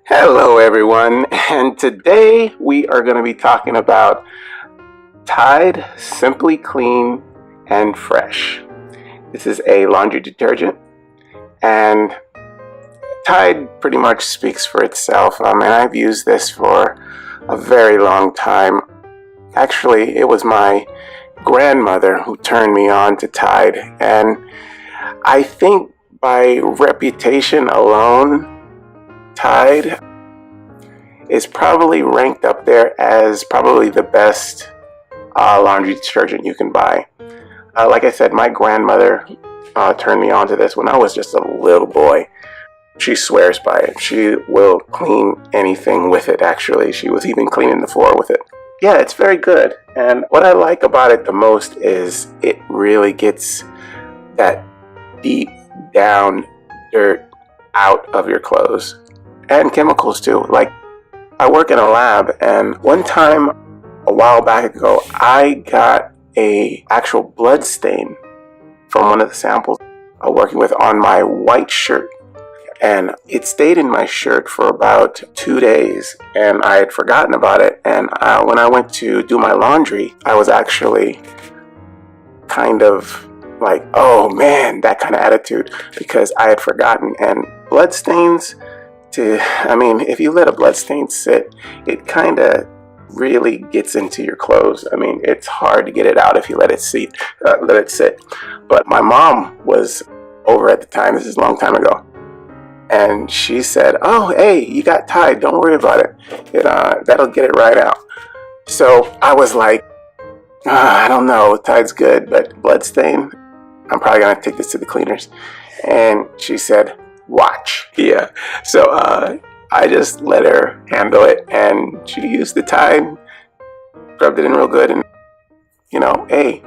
Hello everyone, and today we are going to be talking about Tide Simply Clean and Fresh. This is a laundry detergent, and Tide pretty much speaks for itself. And I've used this for a very long time. Actually, it was my grandmother who turned me on to Tide, and I think by reputation alone, Tide is probably ranked up there as probably the best laundry detergent you can buy. Like I said, my grandmother turned me on to this when I was just a little boy. She swears by it. She will clean anything with it, actually. She was even cleaning the floor with it. Yeah, it's very good. And what I like about it the most is it really gets that deep down dirt out of your clothes. And chemicals too. Like, I work in a lab, and one time a while back ago, I got a actual blood stain from one of the samples working with on my white shirt. And it stayed in my shirt for about 2 days, and I had forgotten about it. And when I went to do my laundry, I was actually kind of like, oh man, that kind of attitude, because I had forgotten. And blood stains, if you let a blood stain sit, it kind of really gets into your clothes. It's hard to get it out if you let it sit. But my mom was over at the time. This is a long time ago. And she said, oh, hey, you got Tide. Don't worry about it. That'll get it right out. So I was like, I don't know. Tide's good, but blood stain, I'm probably going to take this to the cleaners. And she said, watch. Yeah. So I just let her handle it, and she used the Tide, rubbed it in real good, and hey,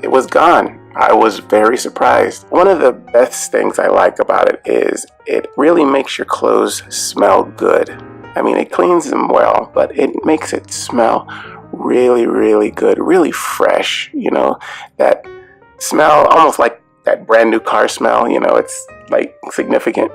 it was gone. I was very surprised. One of the best things I like about it is it really makes your clothes smell good. It cleans them well, but it makes it smell really, really good, really fresh. That smell, almost like that brand new car smell. It's like significant.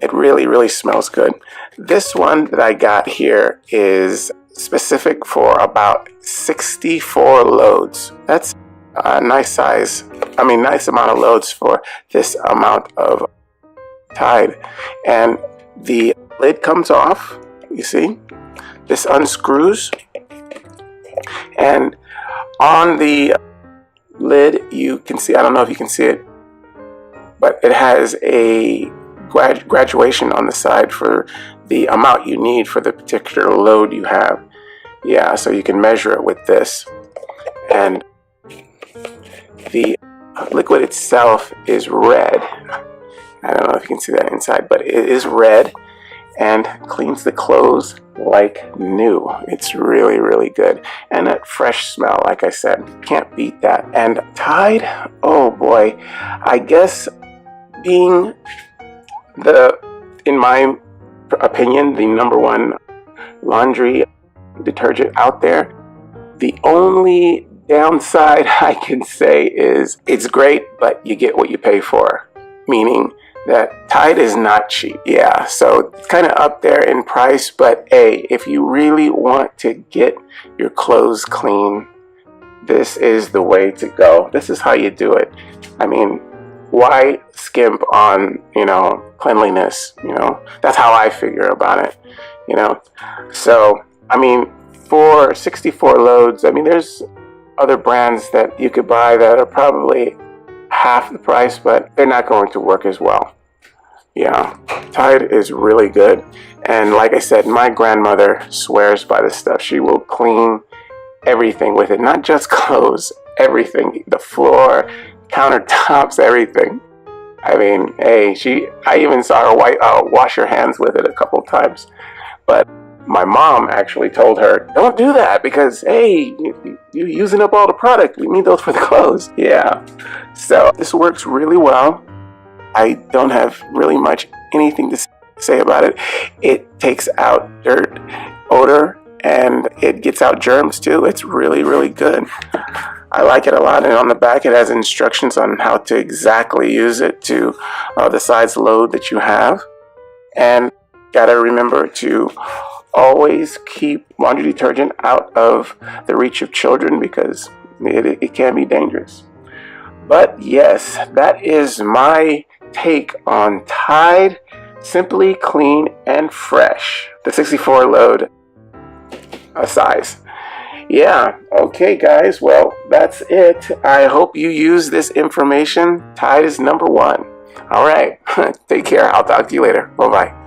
It really, really smells good. This one that I got here is specific for about 64 loads. That's a nice size. Nice amount of loads for this amount of Tide. And the lid comes off. You see? This unscrews. And on the lid, you can see, I don't know if you can see it, but it has a graduation on the side for the amount you need for the particular load you have. Yeah, so you can measure it with this. And the liquid itself is red. I don't know if you can see that inside, but it is red and cleans the clothes like new. It's really, really good. And that fresh smell, like I said, can't beat that. And Tide, oh boy, I guess being in my opinion, the number one laundry detergent out there, the only downside I can say is it's great, but you get what you pay for. Meaning that Tide is not cheap. Yeah, so it's kind of up there in price, but hey, if you really want to get your clothes clean, this is the way to go. This is how you do it. Why skimp on, cleanliness? That's how I figure about it, So, for 64 loads, there's other brands that you could buy that are probably half the price, but they're not going to work as well. Yeah, Tide is really good. And like I said, my grandmother swears by this stuff. She will clean everything with it, not just clothes, everything, the floor, countertops, everything. I even saw her wash her hands with it a couple of times. But my mom actually told her, don't do that because, hey, you're using up all the product. We need those for the clothes. Yeah. So this works really well. I don't have really much anything to say about it. It takes out dirt, odor, and it gets out germs too. It's really, really good. I like it a lot. And on the back, it has instructions on how to exactly use it to the size load that you have. And Gotta remember to always keep laundry detergent out of the reach of children because it can be dangerous. But yes, that is my take on Tide Simply Clean and Fresh, the 64 load size. Yeah, okay guys, well, that's it. I hope you use this information. Tide is number one. All right, take care. I'll talk to you later. Bye-bye.